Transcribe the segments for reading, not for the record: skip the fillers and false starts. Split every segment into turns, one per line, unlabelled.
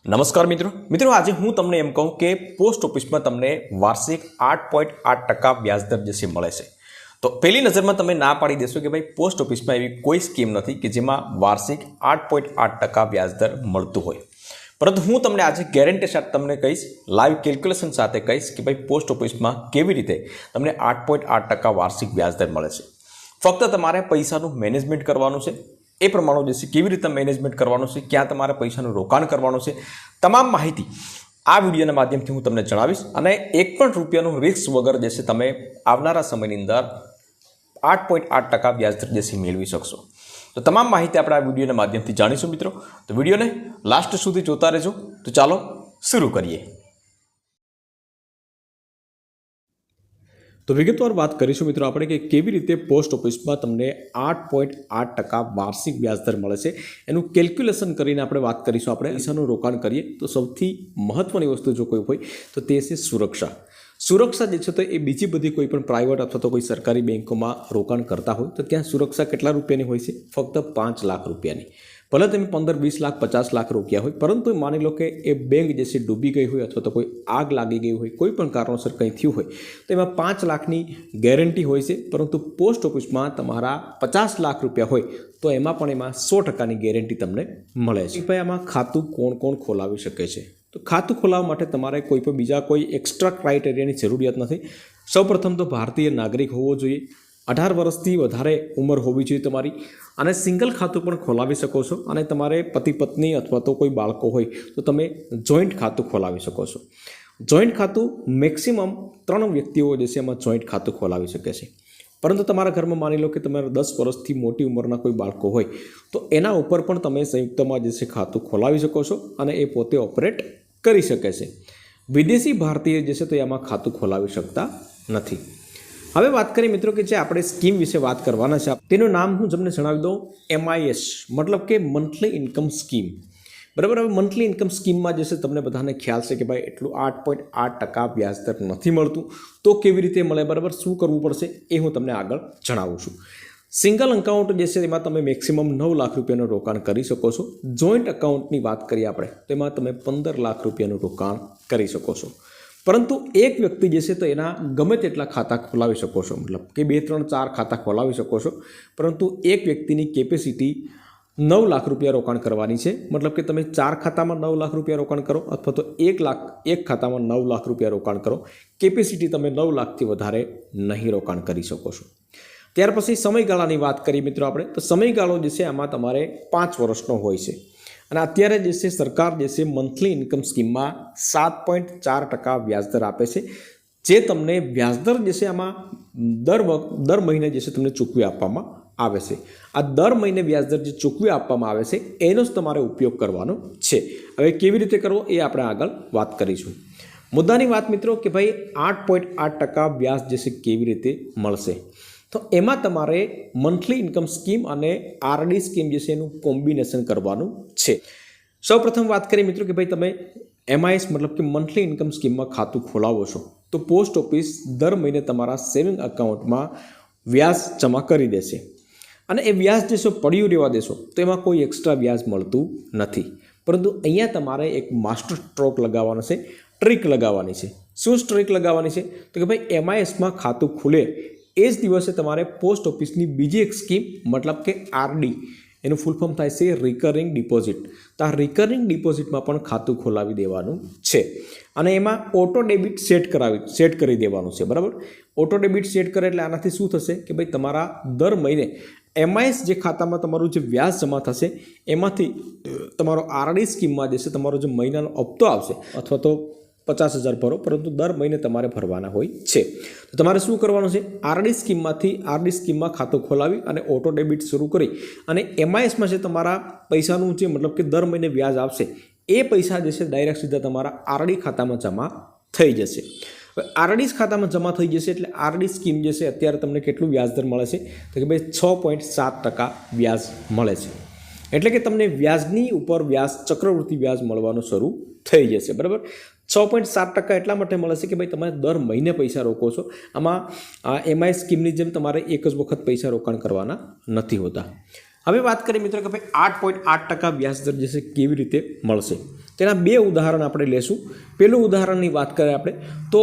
નમસ્કાર મિત્રો આજે હું તમને એમ કહું કે પોસ્ટ ઓફિસમાં તમને વાર્ષિક 8.8% વ્યાજદર જે છે મળે છે. તો પહેલી નજરમાં તમે ના પાડી દેશો કે ભાઈ પોસ્ટ ઓફિસમાં એવી કોઈ સ્કીમ નથી કે જેમાં વાર્ષિક 8.8% વ્યાજદર મળતું હોય. પરંતુ હું તમને આજે ગેરંટી સાથે તમને કહીશ, લાઈવ કેલ્ક્યુલેશન સાથે કહીશ કે ભાઈ પોસ્ટ ઓફિસમાં કેવી રીતે તમને 8.8% વાર્ષિક વ્યાજદર મળે છે. ફક્ત તમારે પૈસાનું મેનેજમેન્ટ કરવાનું છે. એ પ્રમાણે જે છે કેવી રીતે મેનેજમેન્ટ કરવાનું છે, ક્યાં તમારે પૈસાનું રોકાણ કરવાનું છે, તમામ માહિતી આ વિડીયોના માધ્યમથી હું તમને જણાવીશ. અને એક પણ રૂપિયાનું રિસ્ક વગર જે છે તમે આવનારા સમયની અંદર 8.8% વ્યાજદર જે છે મેળવી શકશો. તો તમામ માહિતી આપણે આ વિડીયોના માધ્યમથી જાણીશું મિત્રો. તો વિડીયોને લાસ્ટ સુધી જોતા રહેજો. તો ચાલો શરૂ કરીએ. તો વિગતવાર વાત કરીશું મિત્રો આપણે કે કેવી રીતે પોસ્ટ ઓફિસમાં તમને 8.8% વાર્ષિક વ્યાજદર મળે છે. એનું કેલ્ક્યુલેશન કરીને આપણે વાત કરીશું. આપણે પૈસાનું રોકાણ કરીએ તો સૌથી મહત્વની વસ્તુ જો કોઈ હોય તો તે છે સુરક્ષા. સુરક્ષા જે છે તો એ બીજી બધી કોઈ પણ પ્રાઇવેટ અથવા તો કોઈ સરકારી બેંકોમાં રોકાણ કરતા હોય તો ત્યાં સુરક્ષા કેટલા રૂપિયાની હોય છે? ફક્ત 5 લાખ રૂપિયાની. ભલે તમે 15, 20 લાખ, 50 લાખ રોક્યા હોય, પરંતુ માની લો કે એ બેંક જે છે ડૂબી ગઈ હોય અથવા તો કોઈ આગ લાગી ગઈ હોય, કોઈ પણ કારણોસર કંઈ થયું હોય તો એમાં 5 લાખની ગેરંટી હોય છે. પરંતુ પોસ્ટ ઓફિસમાં તમારા 50 લાખ રૂપિયા હોય તો એમાં પણ એમાં 100%ની ગેરંટી તમને મળે છે. ભાઈ આમાં ખાતું કોણ ખોલાવી શકે છે? તો ખાતું ખોલાવવા માટે તમારે કોઈ પણ બીજા કોઈ એક્સ્ટ્રા ક્રાઇટેરિયાની જરૂરિયાત નથી. સૌપ્રથમ તો ભારતીય નાગરિક હોવો જોઈએ, 18 વર્ષથી વધારે ઉંમર હોવી જોઈએ તમારી, અને સિંગલ ખાતું પણ ખોલાવી શકો છો. અને તમારે પતિ પત્ની અથવા તો કોઈ બાળકો હોય તો તમે જોઈન્ટ ખાતું ખોલાવી શકો છો. જોઈન્ટ ખાતું મેક્સિમમ 3 વ્યક્તિઓ જે છે એમાં જોઈન્ટ ખાતું ખોલાવી શકે છે. પરંતુ તમારા ઘરમાં માની લો કે તમારા 10 વર્ષથી મોટી ઉંમરના કોઈ બાળકો હોય તો એના ઉપર પણ તમે સંયુક્તમાં જે છે ખાતું ખોલાવી શકો છો અને એ પોતે ઓપરેટ કરી શકે છે. વિદેશી ભારતીય જે છે તો એમાં ખાતું ખોલાવી શકતા નથી. હવે વાત કરીએ મિત્રો કે જે આપણે સ્કીમ વિશે વાત કરવાના છે, તેનું નામ હું તમને જણાવી દઉં, MIS મતલબ કે મંથલી ઇન્કમ સ્કીમ. બરાબર. હવે મંથલી ઇન્કમ સ્કીમમાં જે છે તમને બધાને ખ્યાલ છે કે ભાઈ એટલું 8.8% વ્યાજદર નથી મળતું. તો કેવી રીતે મળે, બરાબર, શું કરવું પડશે એ હું તમને આગળ જણાવું છું. સિંગલ અકાઉન્ટ જે છે એમાં તમે મેક્સિમમ 9 લાખ રૂપિયાનું રોકાણ કરી શકો છો. જોઈન્ટ અકાઉન્ટની વાત કરીએ આપણે તો એમાં તમે 15 લાખ રૂપિયાનું રોકાણ કરી શકો છો. પરંતુ એક વ્યક્તિ જે છે તો એના ગમે તેટલા ખાતા ખોલાવી શકો છો, મતલબ કે 2, 3, 4 ખાતા ખોલાવી શકો છો. પરંતુ એક વ્યક્તિની કેપેસિટી 9 લાખ રૂપિયા રોકાણ કરવાની છે. મતલબ કે તમે 4 ખાતામાં 9 લાખ રૂપિયા રોકાણ કરો અથવા તો એક ખાતામાં 9 લાખ રૂપિયા રોકાણ કરો. કેપેસિટી તમે 9 લાખથી વધારે નહીં રોકાણ કરી શકો છો. ત્યાર પછી સમયગાળાની વાત કરીએ મિત્રો આપણે, તો સમયગાળો જે છે આમાં તમારે 5 વર્ષનો હોય છે. અને અત્યારે જે છે સરકાર જે છે મંથલી ઇન્કમ સ્કીમમાં 7.4% વ્યાજદર આપે છે, જે તમને વ્યાજદર જે છે આમાં દર મહિને જે છે તમને ચૂકવી આપવામાં આવે છે. આ દર મહિને વ્યાજદર જે ચૂકવી આપવામાં આવે છે એનો જ તમારે ઉપયોગ કરવાનો છે. હવે કેવી રીતે કરવો એ આપણે આગળ વાત કરીશું. મુદ્દાની વાત મિત્રો કે ભાઈ 8.8% વ્યાજ જે છે કેવી રીતે મળશે, તો એમાં તમારે મંથલી ઇન્કમ સ્કીમ અને RD સ્કીમ જે છે એનું કોમ્બિનેશન કરવાનું છે. સૌપ્રથમ વાત કરીએ મિત્રો કે ભાઈ તમે MIS મતલબ કે મંથલી ઇન્કમ સ્કીમમાં ખાતું ખોલાવો છો તો પોસ્ટ ઓફિસ દર મહિને તમારા સેવિંગ અકાઉન્ટમાં વ્યાજ જમા કરી દેશે. અને એ વ્યાજ જે છે પડ્યું રહેવા દેશો તો એમાં કોઈ એક્સ્ટ્રા વ્યાજ મળતું નથી. પરંતુ અહીંયા તમારે એક માસ્ટર સ્ટ્રોક લગાવવાનો છે, ટ્રીક લગાવવાની છે. શું ટ્રીક લગાવવાની છે? તો કે ભાઈ MISમાં ખાતું ખુલે એ જ દિવસે તમારે પોસ્ટ ઓફિસની બીજી એક સ્કીમ મતલબ કે RD, એનું ફૂલ ફોર્મ થાય છે રિકરિંગ ડિપોઝિટ. તો આ રિકરિંગ ડિપોઝિટમાં પણ ખાતું ખોલાવી દેવાનું છે. અને એમાં ઓટો ડેબિટ સેટ કરી દેવાનું છે. બરાબર. ઓટો ડેબિટ સેટ કરે એટલે આનાથી શું થશે કે ભાઈ તમારા દર મહિને MIS જે ખાતામાં તમારું જે વ્યાજ જમા થશે એમાંથી તમારો RD સ્કીમમાં જે છે તમારો જે મહિનાનો હપ્તો આવશે અથવા તો 50,000 ભરો, પરંતુ દર મહિને તમારે ભરવાના હોય છે. તો તમારે શું કરવાનું છે? RD સ્કીમમાં ખાતું ખોલાવી અને ઓટો ડેબિટ શરૂ કરી અને MISમાં જે તમારા પૈસાનું જે મતલબ કે દર મહિને વ્યાજ આવશે એ પૈસા જે છે ડાયરેક્ટ સીધા તમારા RD ખાતામાં જમા થઈ જશે. હવે RD ખાતામાં જમા થઈ જશે એટલે RD સ્કીમ જે છે અત્યારે તમને કેટલું વ્યાજદર મળે છે? તો કે ભાઈ 6.7% વ્યાજ મળે છે. એટલે કે તમને વ્યાજની ઉપર વ્યાજ, ચક્રવૃત્તિ વ્યાજ મળવાનું શરૂ થઈ જશે. બરાબર. 6.7% એટલા માટે મળે છે કે ભાઈ તમે દર મહિને પૈસા રોકો છો. આમાં MIS સ્કીમની જેમ તમારે એક જ વખત પૈસા રોકાણ કરવાના નથી હોતા. હવે વાત કરીએ મિત્રો કે ભાઈ 8.8% વ્યાજદર જે છે કેવી રીતે મળશે, તેના બે ઉદાહરણ આપણે લેશું. પહેલું ઉદાહરણની વાત કરીએ આપણે તો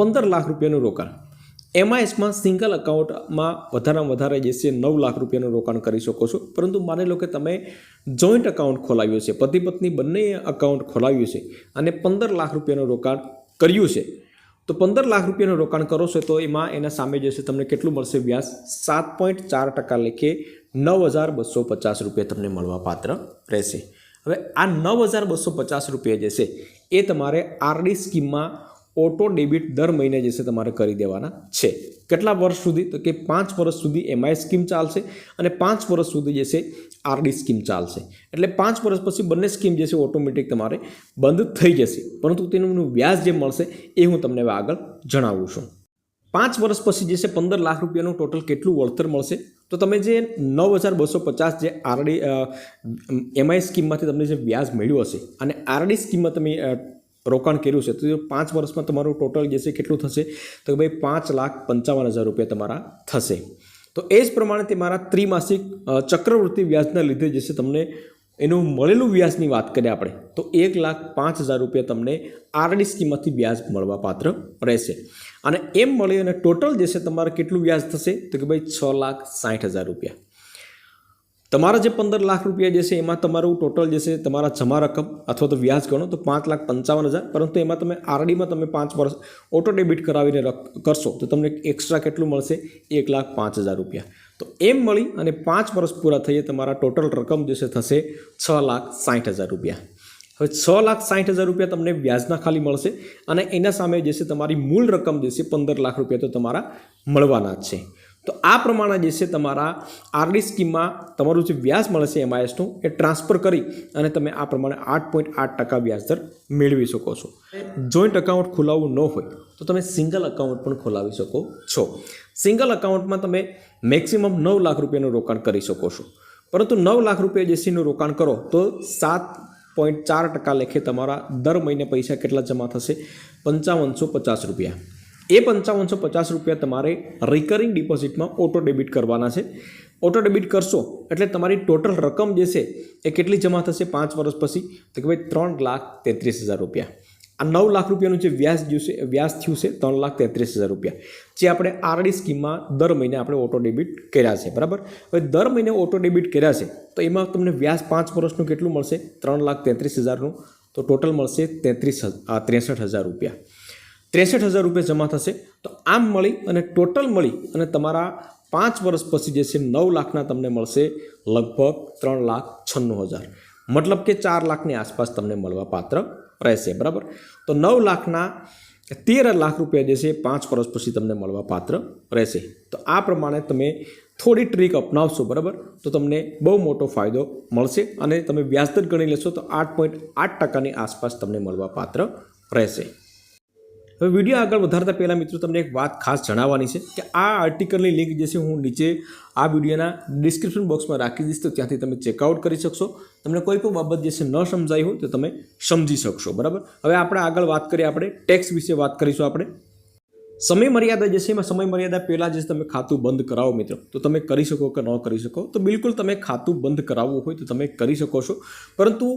15 લાખ રૂપિયાનું રોકાણ. એમઆઈએસમાં સિંગલ અકાઉન્ટમાં વધારેમાં વધારે જે છે 9 લાખ રૂપિયાનું રોકાણ કરી શકો છો. પરંતુ માની લો કે તમે જોઈન્ટ અકાઉન્ટ ખોલાવ્યું છે, પતિ પત્ની બંને અકાઉન્ટ ખોલાવ્યું છે અને 15 લાખ રૂપિયાનું રોકાણ કર્યું છે, તો 15 લાખ રૂપિયાનું રોકાણ કરો છો તો એમાં એના સામે જે છે તમને કેટલું મળશે વ્યાજ? 7.4% લેખે 9,250 રૂપિયા તમને મળવા પાત્ર રહેશે. હવે આ 9,250 રૂપિયા જે છે એ તમારે આરડી સ્કીમમાં ઓટો ડેબિટ દર મહિને જે છે તમારે કરી દેવાના છે. કેટલા વર્ષ સુધી? તો કે 5 વર્ષ સુધી એમઆઈ સ્કીમ ચાલશે અને 5 વર્ષ સુધી જે છે આરડી સ્કીમ ચાલશે. એટલે 5 વર્ષ પછી બંને સ્કીમ જે છે ઓટોમેટિક તમારે બંધ થઈ જશે, પરંતુ તેનું વ્યાજ જે મળશે એ હું તમને આગળ જણાવું છું. 5 વર્ષ પછી જે છે 15 લાખ રૂપિયાનું ટોટલ કેટલું વળતર મળશે? તો તમે જે 9,250 જે આરડી એમઆઈ સ્કીમમાંથી તમને જે વ્યાજ મળ્યું હશે અને આરડી સ્કીમમાં તમે રોકાણ કર્યું છે, તો 5 વર્ષમાં તમારું ટોટલ જે છે કેટલું થશે? તો ભાઈ 5,55,000 રૂપિયા તમારા થશે. તો એ જ પ્રમાણે તમારા ત્રિમાસિક ચક્રવૃત્તિ વ્યાજના લીધે જે છે તમને એનું મળેલું વ્યાજની વાત કરીએ આપણે તો 1,05,000 રૂપિયા તમને આરડી સ્કીમમાંથી વ્યાજ મળવા પાત્ર રહેશે. અને એમ મળી અને ટોટલ જે છે તમારે કેટલું વ્યાજ થશે? તો કે ભાઈ 6,60,000 રૂપિયા. તમારા જે 15 લાખ રૂપિયા જે છે એમાં તમારું ટોટલ જે છે તમારા જમા રકમ અથવા તો વ્યાજ ગણો તો 5,55,000, પરંતુ એમાં તમે આરડીમાં તમે 5 વર્ષ ઓટો ડેબિટ કરાવીને કરશો તો તમને એક્સ્ટ્રા કેટલું મળશે? 1,05,000 રૂપિયા. તો એમ મળી અને 5 વર્ષ પૂરા થઈએ તમારા ટોટલ રકમ જે છે થશે 6,60,000 રૂપિયા. હવે 6,60,000 રૂપિયા તમને વ્યાજના ખાલી મળશે અને એના સામે જે છે તમારી મૂળ રકમ જે છે 15 લાખ રૂપિયા તો તમારા મળવાના જ છે. તો આ પ્રમાણે જે છે તમારા આરડી સ્કીમમાં તમારું જે વ્યાજ મળે છે એમઆઈએસનું એ ટ્રાન્સફર કરી અને તમે આ પ્રમાણે 8.8% વ્યાજદર મેળવી શકો છો. જોઈન્ટ અકાઉન્ટ ખોલાવવું ન હોય તો તમે સિંગલ અકાઉન્ટ પણ ખોલાવી શકો છો. સિંગલ અકાઉન્ટમાં તમે મેક્સિમમ 9 લાખ રૂપિયાનું રોકાણ કરી શકો છો, પરંતુ 9 લાખ રૂપિયા જે સીનું રોકાણ કરો તો 7.4% લેખે તમારા દર મહિને પૈસા કેટલા જમા થશે? 5,550 રૂપિયા. એ 5,550 રૂપિયા તમારે રિકરિંગ ડિપોઝિટમાં ઓટો ડેબિટ કરવાના છે. ઓટો ડેબિટ કરશો એટલે તમારી ટોટલ રકમ જે છે એ કેટલી જમા થશે 5 વર્ષ પછી? તો કે ભાઈ 3,33,000 રૂપિયા. આ 9 લાખ રૂપિયાનું જે વ્યાજ થયું છે 3,33,000 રૂપિયા, જે આપણે આરડી સ્કીમમાં દર મહિને આપણે ઓટો ડેબિટ કર્યા છે, બરાબર. હવે દર મહિને ઓટો ડેબિટ કર્યા છે તો એમાં તમને વ્યાજ 5 વર્ષનું કેટલું મળશે? 3,33,000નું. તો ટોટલ મળશે 63,000 રૂપિયા. 63,000 રૂપિયા જમા થશે. તો આમ મળી અને ટોટલ મળી અને તમારા 5 વર્ષ પછી જે છે 9 લાખના તમને મળશે લગભગ 3,96,000, મતલબ કે 4 લાખની આસપાસ તમને મળવા પાત્ર રહેશે, બરાબર. તો 9 લાખના 13 લાખ રૂપિયા જે છે 5 વર્ષ પછી તમને મળવા પાત્ર રહેશે. તો આ પ્રમાણે તમે થોડી ટ્રીક અપનાવશો, બરાબર, તો તમને બહુ મોટો ફાયદો મળશે અને તમે વ્યાજદર ગણી લેશો તો 8.8%ની આસપાસ તમને મળવા પાત્ર રહેશે. હવે વિડીયો આગળ વધારતા પહેલાં મિત્રો તમને એક વાત ખાસ જણાવવાની છે કે આ આર્ટિકલની લિંક જે છે હું નીચે આ વિડીયોના ડિસ્ક્રિપ્શન બોક્સમાં રાખી દઈશ, તો ત્યાંથી તમે ચેકઆઉટ કરી શકશો. તમને કોઈ પણ બાબત જે છે ન સમજાઈ હોય તો તમે સમજી શકશો, બરાબર. હવે આપણે આગળ વાત કરીએ, આપણે ટેક્સ વિશે વાત કરીશું. આપણે સમય મર્યાદા જે છે એમાં સમય મર્યાદા પહેલાં જે તમે ખાતું બંધ કરાવો મિત્રો તો તમે કરી શકો કે ન કરી શકો? તો બિલકુલ તમે ખાતું બંધ કરાવવું હોય તો તમે કરી શકો છો, પરંતુ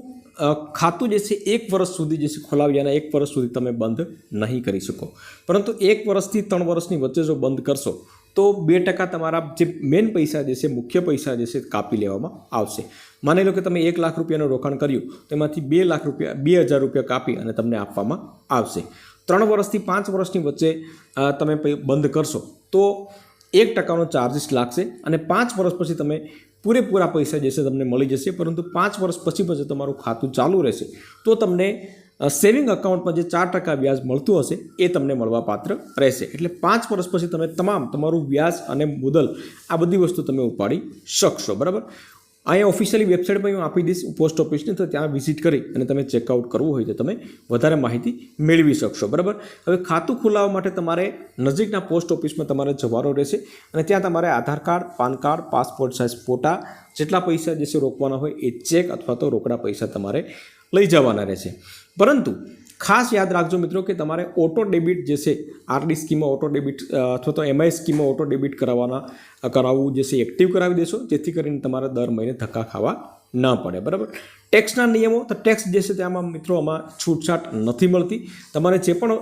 ખાતું જે છે 1 વર્ષ સુધી જે છે ખોલાવ્યાના 1 વર્ષ સુધી તમે બંધ નહીં કરી શકો. પરંતુ 1 વર્ષથી 3 વર્ષની વચ્ચે જો બંધ કરશો તો 2% તમારા જે મેન પૈસા જે છે મુખ્ય પૈસા જે છે કાપી લેવામાં આવશે. માની લો કે તમે 1 લાખ રૂપિયાનું રોકાણ કર્યું, તેમાંથી 2,000 રૂપિયા કાપી અને તમને આપવામાં આવશે. 3 વર્ષથી 5 વર્ષની વચ્ચે તમે બંધ કરશો તો 1%નો ચાર્જિસ લાગશે અને 5 વર્ષ પછી તમે પૂરેપૂરા પૈસા જે છે તમને મળી જશે. પરંતુ 5 વર્ષ પછી તમારું ખાતું ચાલુ રહેશે તો તમને સેવિંગ અકાઉન્ટમાં જે 4% વ્યાજ મળતું હશે એ તમને મળવા પાત્ર રહેશે. એટલે 5 વર્ષ પછી તમે તમારું વ્યાજ અને મુદલ આ બધી વસ્તુ તમે ઉપાડી શકશો, બરાબર. અહીંયા ઓફિશિયલી વેબસાઇટ પર હું આપી દઈશ પોસ્ટ ઓફિસની, તો ત્યાં વિઝિટ કરી અને તમે ચેકઆઉટ કરવું હોય તો તમે વધારે માહિતી મેળવી શકશો, બરાબર. હવે ખાતું ખોલાવવા માટે તમારે નજીકના પોસ્ટ ઓફિસમાં તમારે જવાનું રહેશે અને ત્યાં તમારે Aadhaar card, PAN card, passport size ફોટા, જેટલા પૈસા જે છે રોકવાના હોય એ ચેક અથવા તો રોકડા પૈસા તમારે લઈ જવાના રહેશે. પરંતુ ખાસ યાદ રાખજો મિત્રો કે તમારે ઓટો ડેબિટ જે છે આરડી સ્કીમમાં ઓટો ડેબિટ અથવા તો એમઆઈ સ્કીમમાં ઓટો ડેબિટ કરાવવું જે છે એક્ટિવ કરાવી દેશો, જેથી કરીને તમારે દર મહિને ધક્કા ખાવા ન પડે, બરાબર. ટેક્સના નિયમો, તો ટેક્સ જે છે તેમાં મિત્રો આમાં છૂટછાટ નથી મળતી. તમારે જે પણ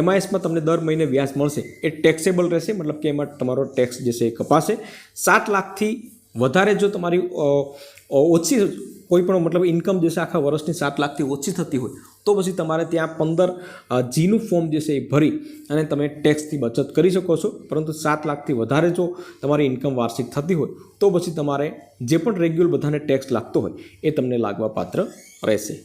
એમઆઈએસમાં તમને દર મહિને વ્યાજ મળશે એ ટેક્સેબલ રહેશે, મતલબ કે એમાં તમારો ટેક્સ જે છે એ કપાશે. 7 લાખથી વધારે જો તમારી ઓછી કોઈ પણ મતલબ ઇન્કમ જે છે આખા વર્ષની 7 લાખથી ઓછી થતી હોય તો પછી તમારે ત્યાં 15Gનું ફોર્મ જે છે એ ભરી અને તમે ટેક્સથી બચત કરી શકો છો. પરંતુ 7 લાખથી વધારે જો તમારી ઇન્કમ વાર્ષિક થતી હોય તો પછી તમારે જે પણ રેગ્યુલર બધાને ટેક્સ લાગતો હોય એ તમને લાગવા પાત્ર રહેશે.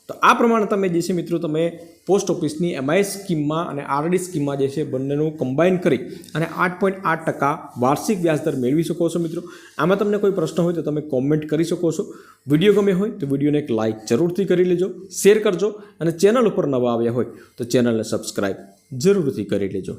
તો આ પ્રમાણે તમે જે છે મિત્રો તમે પોસ્ટ ઓફિસની એમઆઈ સ્કીમમાં અને આરડી સ્કીમમાં જે છે બંનેનું કમ્બાઈન કરી અને 8.8% વાર્ષિક વ્યાજદર મેળવી શકો છો મિત્રો. આમાં તમને કોઈ પ્રશ્ન હોય તો તમે કોમેન્ટ કરી શકો છો. વિડીયો ગમે હોય તો વિડીયોને એક લાઇક જરૂરથી કરી લેજો, શેર કરજો અને ચેનલ ઉપર નવા આવ્યા હોય તો ચેનલને સબસ્ક્રાઈબ જરૂરથી કરી લેજો.